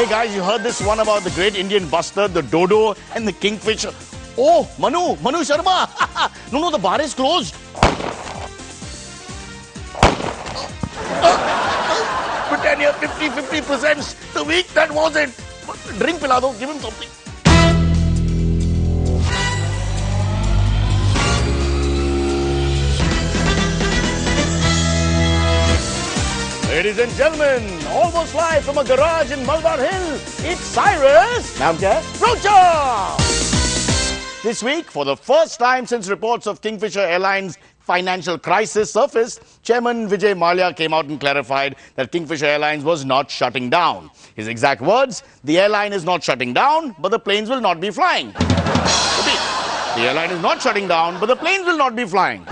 Hey guys, you heard this one about the great Indian bustard, the dodo and the kingfisher. Oh, Manu Sharma. No, the bar is closed. Britannia 50% the week, that was it. Drink pila do, give him something. Ladies and gentlemen, almost live from a garage in Malabar Hill, it's Cyrus. Naam kya hai? Rocha! This week, for the first time since reports of Kingfisher Airlines' financial crisis surfaced, Chairman Vijay Mallya came out and clarified that Kingfisher Airlines was not shutting down. His exact words, the airline is not shutting down, but the planes will not be flying. Repeat, the airline is not shutting down, but the planes will not be flying.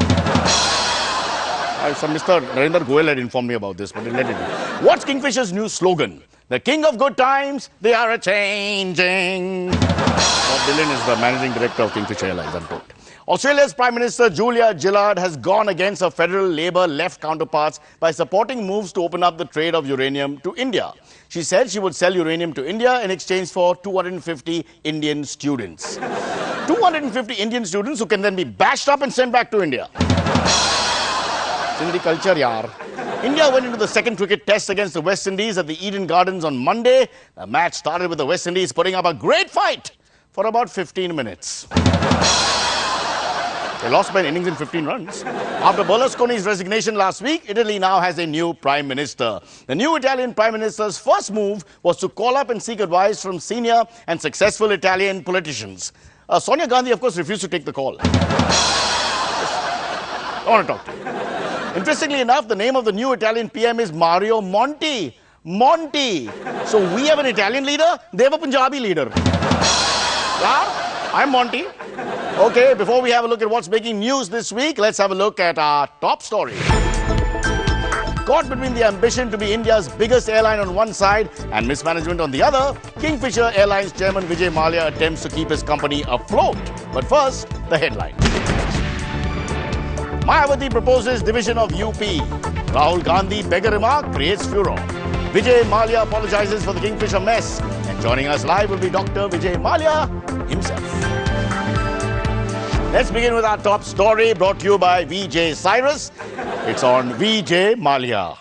Some Mr. Narendra Goyal had informed me about this, but let it be. What's Kingfisher's new slogan? The king of good times, they are a-changing. Bob Dylan is the managing director of Kingfisher Airlines, unquote. Australia's Prime Minister Julia Gillard has gone against her federal Labour left counterparts by supporting moves to open up the trade of uranium to India. She said she would sell uranium to India in exchange for 250 Indian students. 250 Indian students who can then be bashed up and sent back to India. Sindhi culture, yaar. India went into the second cricket test against the West Indies at the Eden Gardens on Monday. The match started with the West Indies putting up a great fight for about 15 minutes. They lost by an innings in 15 runs. After Berlusconi's resignation last week, Italy now has a new Prime Minister. The new Italian Prime Minister's first move was to call up and seek advice from senior and successful Italian politicians. Sonia Gandhi, of course, refused to take the call. I want to talk to you. Interestingly enough, the name of the new Italian PM is Mario Monti. Monti. So we have an Italian leader, they have a Punjabi leader. Yeah, I'm Monty. Okay, before we have a look at what's making news this week, let's have a look at our top story. Caught between the ambition to be India's biggest airline on one side and mismanagement on the other, Kingfisher Airlines Chairman Vijay Mallya attempts to keep his company afloat. But first, the headline. Mayawati proposes division of UP. Rahul Gandhi beggar remark creates furor. Vijay Mallya apologizes for the Kingfisher mess. And joining us live will be Dr. Vijay Mallya himself. Let's begin with our top story brought to you by Vijay Cyrus. It's on Vijay Mallya.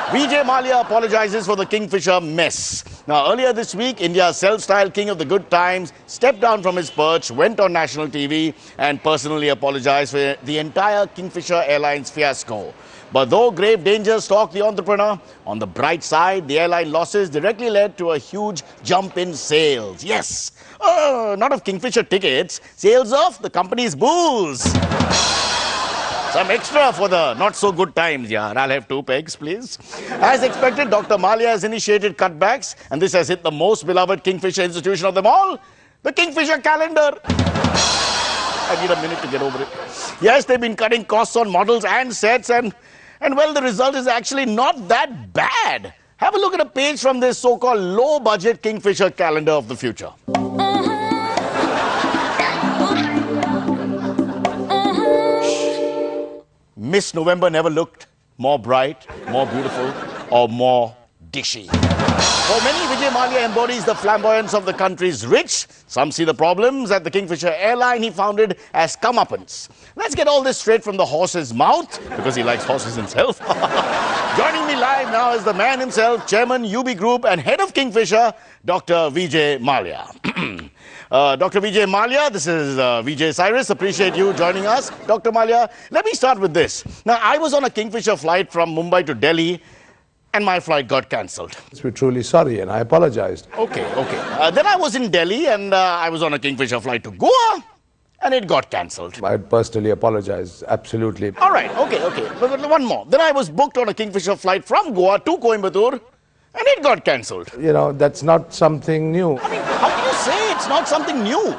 Vijay Mallya apologizes for the Kingfisher mess. Now, earlier this week, India's self-styled king of the good times stepped down from his perch, went on national TV, and personally apologized for the entire Kingfisher Airlines fiasco. But though grave dangers stalk the entrepreneur, on the bright side, the airline losses directly led to a huge jump in sales. Yes, not of Kingfisher tickets, sales of the company's booze. Some extra for the not-so-good times, yeah. I'll have 2 pegs, please. As expected, Dr. Mallya has initiated cutbacks, and this has hit the most beloved Kingfisher institution of them all, the Kingfisher calendar. I need a minute to get over it. Yes, they've been cutting costs on models and sets, and well, the result is actually not that bad. Have a look at a page from this so-called low-budget Kingfisher calendar of the future. Miss November never looked more bright, more beautiful, or more dishy. For many, Vijay Mallya embodies the flamboyance of the country's rich. Some see the problems at the Kingfisher airline he founded as comeuppance. Let's get all this straight from the horse's mouth, because he likes horses himself. Joining me live now is the man himself, Chairman UB Group and head of Kingfisher, Dr. Vijay Mallya. Dr. Vijay Mallya, this is Vijay Cyrus. Appreciate you joining us. Dr. Mallya, let me start with this. Now, I was on a Kingfisher flight from Mumbai to Delhi, and my flight got cancelled. We're truly sorry, and I apologized. Okay. Then I was in Delhi, and I was on a Kingfisher flight to Goa, and it got cancelled. I personally apologize, absolutely. All right, okay. But one more. Then I was booked on a Kingfisher flight from Goa to Coimbatore, and it got cancelled. You know, that's not something new. I mean, how can you say it's not something new?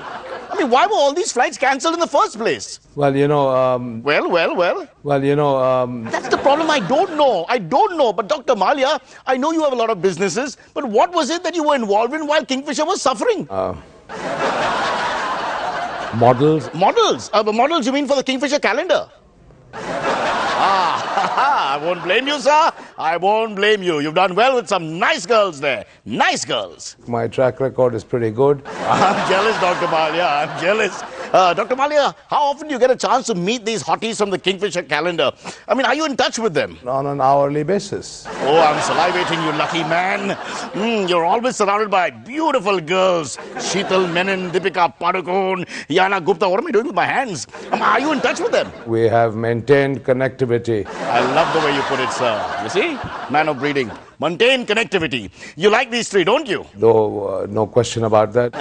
I mean, why were all these flights cancelled in the first place? Well, you know... Well, you know... That's the problem. I don't know. But Dr. Mallya, I know you have a lot of businesses, but what was it that you were involved in while Kingfisher was suffering? Models? Models? Models you mean for the Kingfisher calendar? I won't blame you, sir. I won't blame you. You've done well with some nice girls there. Nice girls. My track record is pretty good. I'm jealous, Dr. Mallya. I'm jealous. Dr. Mallya, how often do you get a chance to meet these hotties from the Kingfisher calendar? I mean, are you in touch with them? On an hourly basis. Oh, I'm salivating, you lucky man. You're always surrounded by beautiful girls. Sheetal Menon, Deepika Padukone, Yana Gupta. What am I doing with my hands? Are you in touch with them? We have maintained connectivity. I love the way you put it, sir. You see? Man of breeding. Maintain connectivity. You like these three, don't you? Though, no question about that.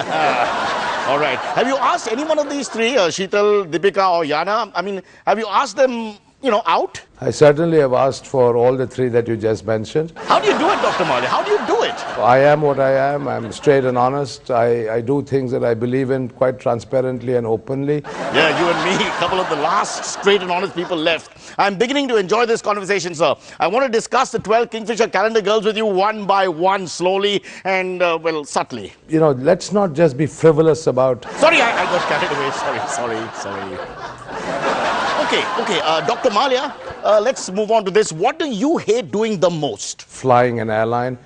All right. Have you asked any one of these three, Sheetal, Deepika or Yana? I mean, have you asked them, out? I certainly have asked for all the three that you just mentioned. How do you do it, Dr. Mallya? How do you do it? I am what I am. I'm straight and honest. I do things that I believe in quite transparently and openly. Yeah, you and me, a couple of the last straight and honest people left. I'm beginning to enjoy this conversation, sir. I want to discuss the 12 Kingfisher calendar girls with you one by one, slowly and, subtly. Let's not just be frivolous about... Sorry, I got carried away. Sorry. Okay, Dr. Mallya, let's move on to this. What do you hate doing the most? Flying an airline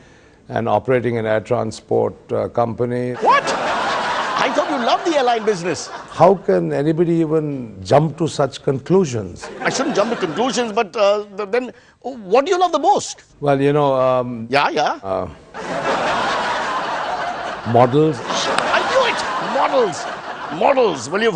and operating an air transport company. What? I thought you loved the airline business. How can anybody even jump to such conclusions? I shouldn't jump to conclusions, but then what do you love the most? Well, models. I knew it! Models. Well, you've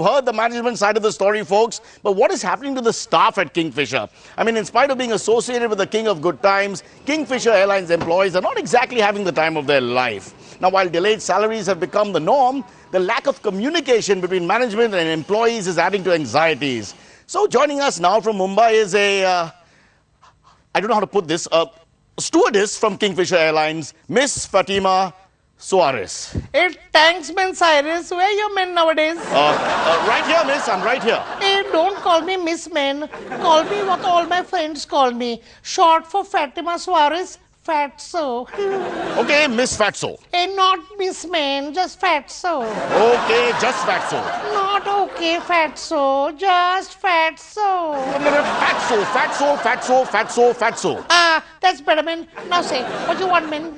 heard the management side of the story, folks. But what is happening to the staff at Kingfisher? I mean, in spite of being associated with the king of good times, Kingfisher Airlines employees are not exactly having the time of their life. Now, while delayed salaries have become the norm, the lack of communication between management and employees is adding to anxieties. So joining us now from Mumbai is I don't know how to put this, stewardess from Kingfisher Airlines, Miss Fatima Cyrus. Hey, thanks, man, Cyrus. Where are you men nowadays? Right here, miss. I'm right here. Hey, don't call me Miss Men. Call me what all my friends call me. Short for Fatima Cyrus, Fatso. Okay, Miss Fatso. Hey, not Miss Men, just Fatso. Okay, just Fatso. Not okay, Fatso, just Fatso. Fatso. Ah, that's better, man. Now say, what you want, man?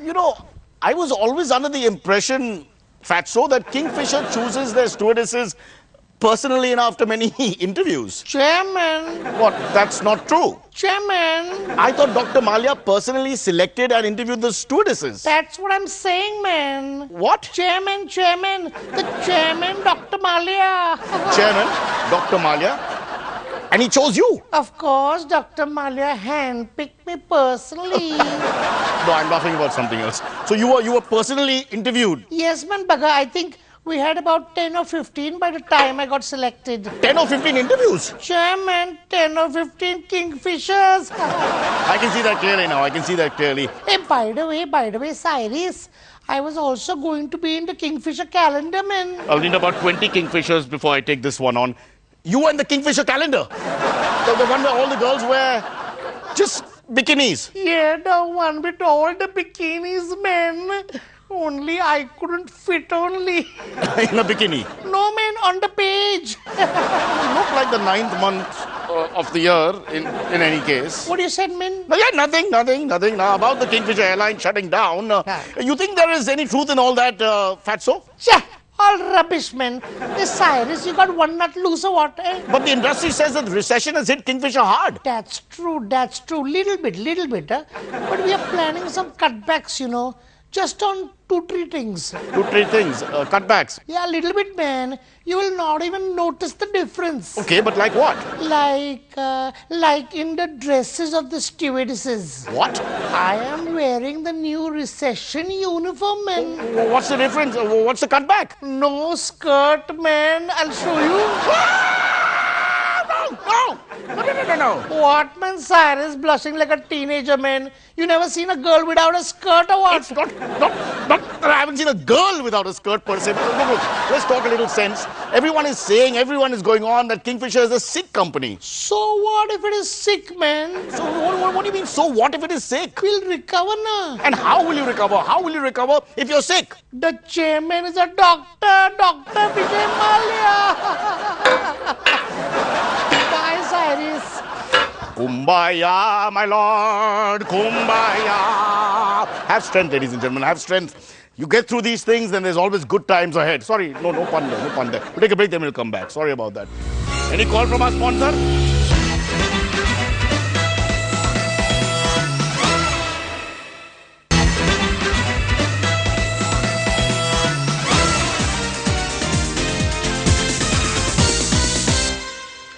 I was always under the impression, Fatso, that Kingfisher chooses their stewardesses personally and after many interviews. Chairman. What? That's not true. Chairman. I thought Dr. Mallya personally selected and interviewed the stewardesses. That's what I'm saying, man. What? Chairman. The chairman, Dr. Mallya. Chairman, Dr. Mallya. And he chose you. Of course, Dr. Mallya handpicked me personally. No, I'm laughing about something else. So you were personally interviewed? Yes, man, Baga. I think we had about 10 or 15 by the time I got selected. 10 or 15 interviews? Chairman, 10 or 15 Kingfishers. I can see that clearly now. Hey, by the way, Cyrus, I was also going to be in the Kingfisher calendar, man. I'll need about 20 Kingfishers before I take this one on. You were in the Kingfisher calendar. The one where all the girls wear just bikinis. Yeah, the one with all the bikinis, man. Only I couldn't fit only. In a bikini? No, man, on the page. You look like the 9th month of the year in any case. What you said, man? No, yeah, nothing. Now, about the Kingfisher airline shutting down, you think there is any truth in all that, Fatso? Chah! All rubbish, man. This Cyrus, you got one nut loose or what, eh? But the industry says that the recession has hit Kingfisher hard. That's true. Little bit, huh? But we are planning some cutbacks, just on 2-3 things. 2-3 things, cutbacks. Yeah, a little bit, man. You will not even notice the difference. Okay, but like what? Like in the dresses of the stewardesses. What? I am wearing the new recession uniform, man. What's the difference? What's the cutback? No skirt, man. I'll show you. No. What, man? Cyrus blushing like a teenager, man. You never seen a girl without a skirt or what? It's not that I haven't seen a girl without a skirt per se. But look, let's talk a little sense. Everyone is going on that Kingfisher is a sick company. So what if it is sick, man? So what do you mean, so what if it is sick? We'll recover now. And how will you recover? How will you recover if you're sick? The chairman is a doctor, Dr. Vijay Mallya. Bye, Cyrus. Kumbaya, my lord, Kumbaya. Have strength, ladies and gentlemen, have strength. You get through these things, then there's always good times ahead. Sorry, no pun there, no pun there. We'll take a break, then we'll come back. Sorry about that. Any call from our sponsor?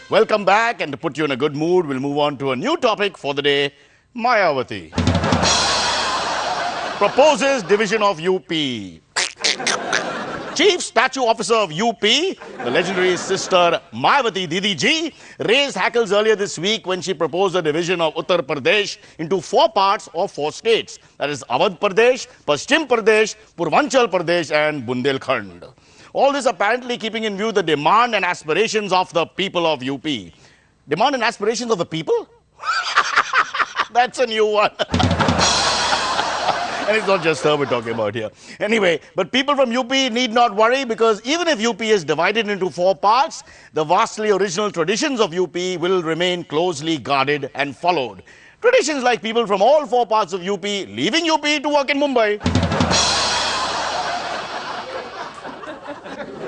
Welcome back, and to put you in a good mood, we'll move on to a new topic for the day. Mayawati proposes division of UP. Chief Statue Officer of UP, the legendary sister Mayawati Didi Ji, raised hackles earlier this week when she proposed a division of Uttar Pradesh into 4 parts or 4 states. That is Awadh Pradesh, Paschim Pradesh, Purvanchal Pradesh and Bundelkhand. All this apparently keeping in view the demand and aspirations of the people of UP. Demand and aspirations of the people? That's a new one. And it's not just her we're talking about here. Anyway, but people from UP need not worry, because even if UP is divided into 4 parts, the vastly original traditions of UP will remain closely guarded and followed. Traditions like people from all 4 parts of UP leaving UP to work in Mumbai.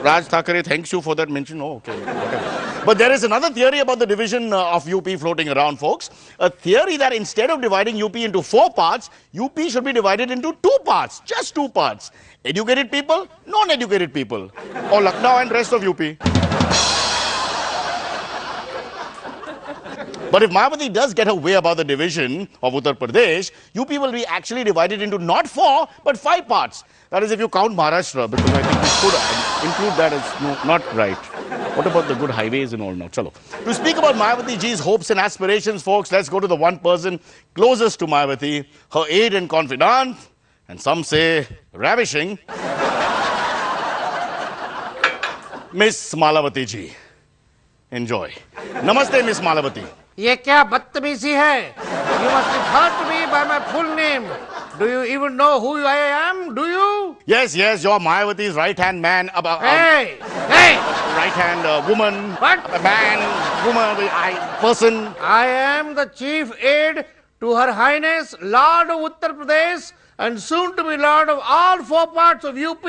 Raj Thackeray thanks you for that mention. Oh, okay. Whatever. But there is another theory about the division of UP floating around, folks. A theory that instead of dividing UP into 4 parts, UP should be divided into 2 parts, just 2 parts. Educated people, non-educated people. Or Lucknow and rest of UP. But if Mayawati does get her way about the division of Uttar Pradesh, UP will be actually divided into not 4, but 5 parts. That is if you count Maharashtra, because I think we should include that as not right. What about the good highways and all now? Chalo. To speak about Mayawati Ji's hopes and aspirations, folks, let's go to the one person closest to Mayawati, her aide and confidant, and some say ravishing, Miss Malavati Ji. Enjoy. Namaste, Miss Malavati. ये क्या बदतमीजी है? You must refer to me by my full name. Do you even know who I am? Do you? Yes, you're Mayawati's right-hand man. Hey! Right-hand woman. What? Man, woman, person. I am the chief aide to Her Highness Lord of Uttar Pradesh and soon to be Lord of all 4 parts of UP,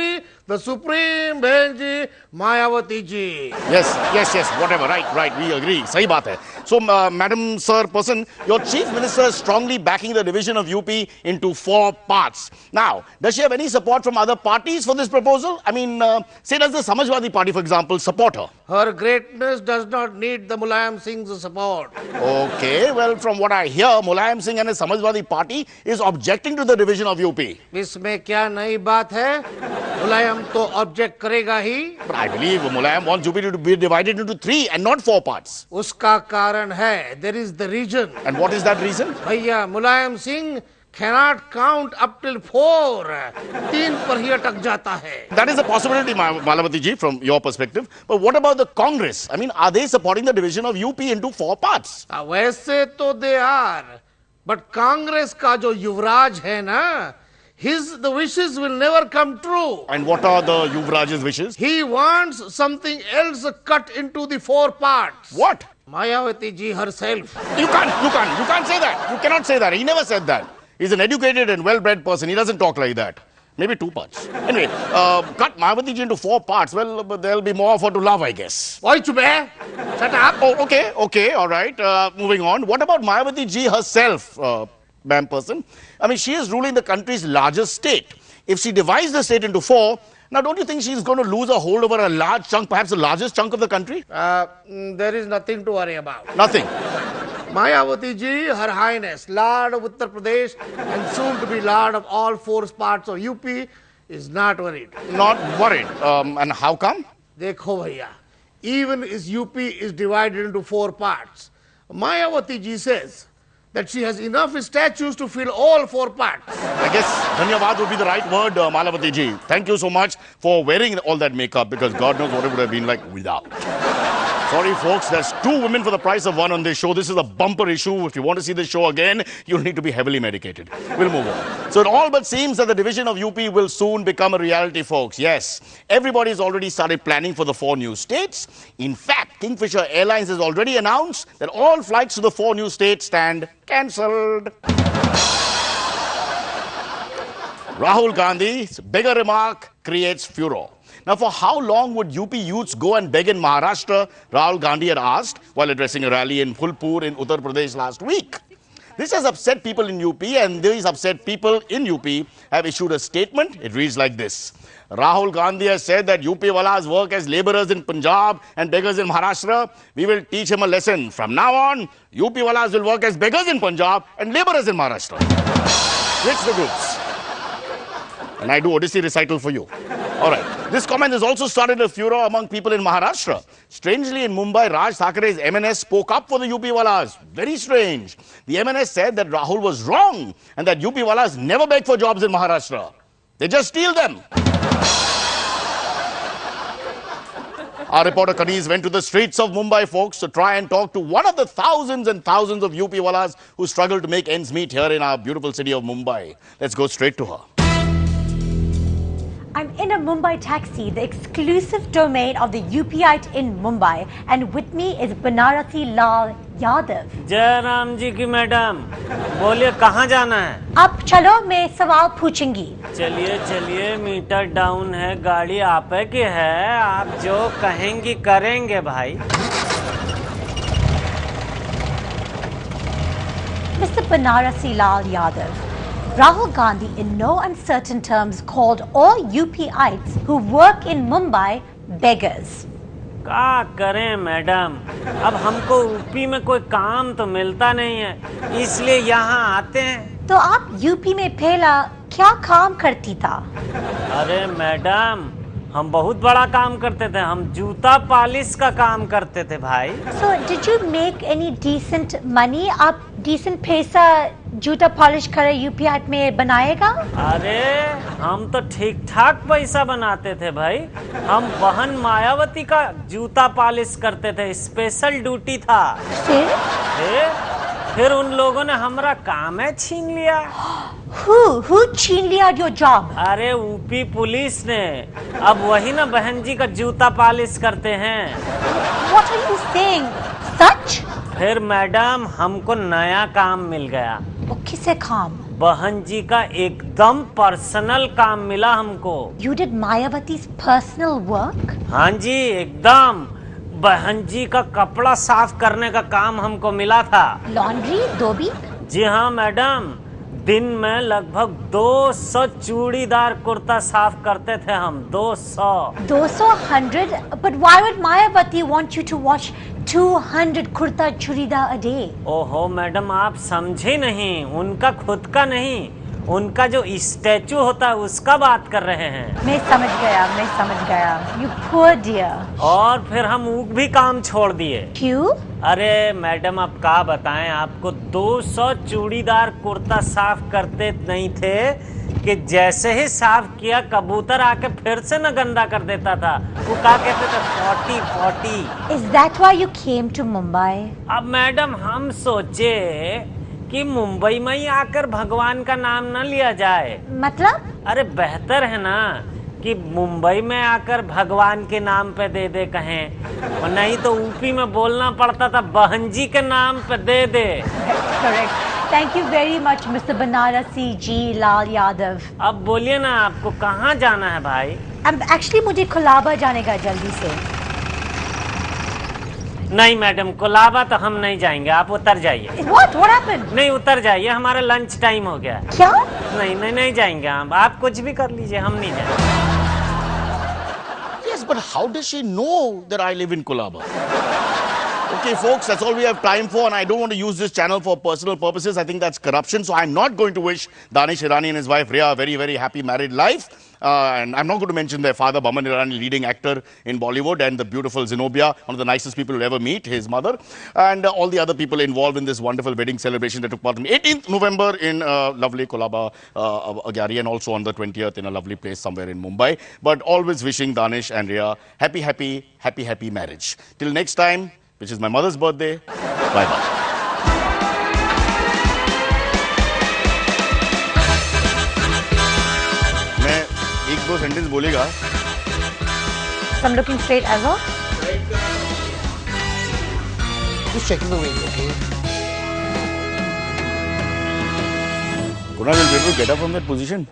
the Supreme Benji Mayawati Ji. Yes, whatever, right, we agree. Sahi baat hai. So, Madam Sir Person, your Chief Minister is strongly backing the division of UP into 4 parts. Now, does she have any support from other parties for this proposal? I mean, say does the Samajwadi Party, for example, support her? Her greatness does not need the Mulayam Singh's support. Okay, well, from what I hear, Mulayam Singh and his Samajwadi Party is objecting to the division of UP. इसमें क्या नई बात है? मुलायम तो object करेगा ही. But I believe Mulayam wants UP to be divided into 3 and not 4 parts. उसका कारण है. There is the reason. And what is that reason? भैया, Mulayam Singh cannot count up till 4. 3 पर ही अटक जाता है. That is a possibility, Malavati Ji, from your perspective. But what about the Congress? I mean, are they supporting the division of UP into 4 parts? वैसे तो they are. But Congress का जो युवराज है ना, the wishes will never come true. And what are the Yuvraj's wishes? He wants something else cut into the 4 parts. What? Mayawati Ji herself. You can't say that. You cannot say that. He never said that. He's an educated and well-bred person. He doesn't talk like that. Maybe 2 parts. Anyway, cut Mayawati Ji into 4 parts. Well, there'll be more for to love, I guess. Oi, chube! Shut up! Oh, okay, all right. Moving on. What about Mayawati Ji herself, ma'am person? I mean, she is ruling the country's largest state. If she divides the state into 4, now don't you think she's going to lose a hold over a large chunk, perhaps the largest chunk of the country? There is nothing to worry about. Nothing. Mayawati Ji, Her Highness, Lord of Uttar Pradesh and soon to be Lord of all 4 parts of UP is not worried. Not worried. And how come? Dekho bhaiya, even if UP is divided into 4 parts, Mayawati Ji says that she has enough statues to fill all 4 parts. I guess dhanyavad would be the right word, Malavati Ji. Thank you so much for wearing all that makeup, because God knows what it would have been like without. Sorry, folks, there's two women for the price of one on this show. This is a bumper issue. If you want to see this show again, you'll need to be heavily medicated. We'll move on. So it all but seems that the division of UP will soon become a reality, folks. Yes, everybody's already started planning for the 4 new states. In fact, Kingfisher Airlines has already announced that all flights to the 4 new states stand cancelled. Rahul Gandhi's bigger remark creates furor. Now, for how long would UP youths go and beg in Maharashtra? Rahul Gandhi had asked while addressing a rally in Phulpur in Uttar Pradesh last week. This has upset people in UP, and these upset people in UP have issued a statement. It reads like this. Rahul Gandhi has said that UP Walas work as laborers in Punjab and beggars in Maharashtra. We will teach him a lesson. From now on, UP Walas will work as beggars in Punjab and laborers in Maharashtra. Switch the groups. And I do Odyssey recital for you. All right. This comment has also started a furor among people in Maharashtra. Strangely, in Mumbai, Raj Thackeray's MNS spoke up for the UP Walas. Very strange. The MNS said that Rahul was wrong and that UP Walas never beg for jobs in Maharashtra. They just steal them. Our reporter Kaniz went to the streets of Mumbai, folks, to try and talk to one of the thousands and thousands of UP Walas who struggle to make ends meet here in our beautiful city of Mumbai. Let's go straight to her. I'm in a Mumbai taxi, the exclusive domain of the UPite in Mumbai, and with me is Banarasi Lal Yadav. जय राम जी की madam, बोलिए कहाँ जाना है? अब चलो मैं सवाल पूछूंगी। चलिए चलिए, मीटर डाउन है, गाड़ी आप की है, आप जो कहेंगी करेंगे भाई। Mr. Banarasi Lal Yadav, Rahul Gandhi in no uncertain terms called all UPites who work in Mumbai beggars. क्या करें मैडम, अब हमको यूपी में कोई काम तो मिलता नहीं है, इसलिए यहाँ आते हैं। तो आप यूपी में पहला क्या काम करती था? अरे मैडम, हम बहुत बड़ा काम करते थे, हम जूता पॉलिश का काम करते थे भाई। So did you make any decent money? आप decent पैसा जूता पॉलिश कर यूपीआई में बनाएगा? अरे हम तो ठीक ठाक पैसा बनाते थे भाई। हम बहन मायावती का जूता पॉलिश करते थे, स्पेशल ड्यूटी था। फिर उन लोगों ने हमारा काम है छीन लिया। Who छीन लिया your job? अरे यूपी पुलिस ने। अब वही ना बहन जी का जूता पॉलिश करते हैं। What are you saying? सच? फिर मैडम हमको नया काम मिल गया। वो किसे काम? बहन जी का एकदम पर्सनल काम मिला हमको। You did Mayawati's personal work? हाँ जी, एकदम। बहन जी का कपड़ा साफ करने का काम हमको मिला था। लॉन्ड्री धोबी? जी हाँ मैडम, दिन में लगभग 200 चूड़ीदार कुर्ता साफ करते थे हम। 200 100? But why would Mayawati want you to wash 200 kurta chudidar a day? ओहो मैडम, आप समझे नहीं, उनका खुद का नहीं, उनका जो स्टैचू होता है उसका बात कर रहे हैं। मैं समझ गया। You poor dear. और फिर हम वो भी काम छोड़ दिए। क्यों? अरे मैडम, अब क्या बताएं आपको, 200 चूड़ीदार कुर्ता साफ करते नहीं थे कि जैसे ही साफ किया कबूतर आके फिर से न गंदा कर देता था। वो क्या कहते थे, 40। Is that why you came to Mumbai? अब मैडम हम सोचे कि मुंबई में ही आकर भगवान का नाम न लिया जाए। मतलब? अरे बेहतर है ना कि मुंबई में आकर भगवान के नाम पे दे कहें, और नहीं तो यूपी में बोलना पड़ता था बहन जी के नाम पे दे। Correct. Thank you very much, Mr. Banarasi Ji Lal Yadav. अब बोलिए ना, आपको कहाँ जाना है भाई? Actually मुझे कोलाबा जाने का जल्दी से। नहीं मैडम, कोलाबा तो हम नहीं जाएंगे, आप उतर जाइए। What happened? नहीं, उतर जाइए, हमारा लंच टाइम हो गया। क्या? नहीं जाएंगे हम, आप कुछ भी कर लीजिए, हम नहीं जाएंगे। Yes, but how does she know that I live in Colaba? Okay, folks, that's all we have time for, and I don't want to use this channel for personal purposes. I think that's corruption, so I'm not going to wish Danish Irani and his wife Rhea a very, very happy married life. And I'm not going to mention their father, Baman Irani, leading actor in Bollywood, and the beautiful Zenobia, one of the nicest people you'll ever meet, his mother, and all the other people involved in this wonderful wedding celebration that took part on 18th November in lovely Kolaba, Agyari, and also on the 20th in a lovely place somewhere in Mumbai. But always wishing Danish and Rhea happy, happy, happy, happy marriage. Till next time, which is my mother's birthday. Bye-bye. मैं एक दो sentence बोलेगा. I'm looking straight as well. Just checking the weight, okay? Kunal will be able to get up from that position.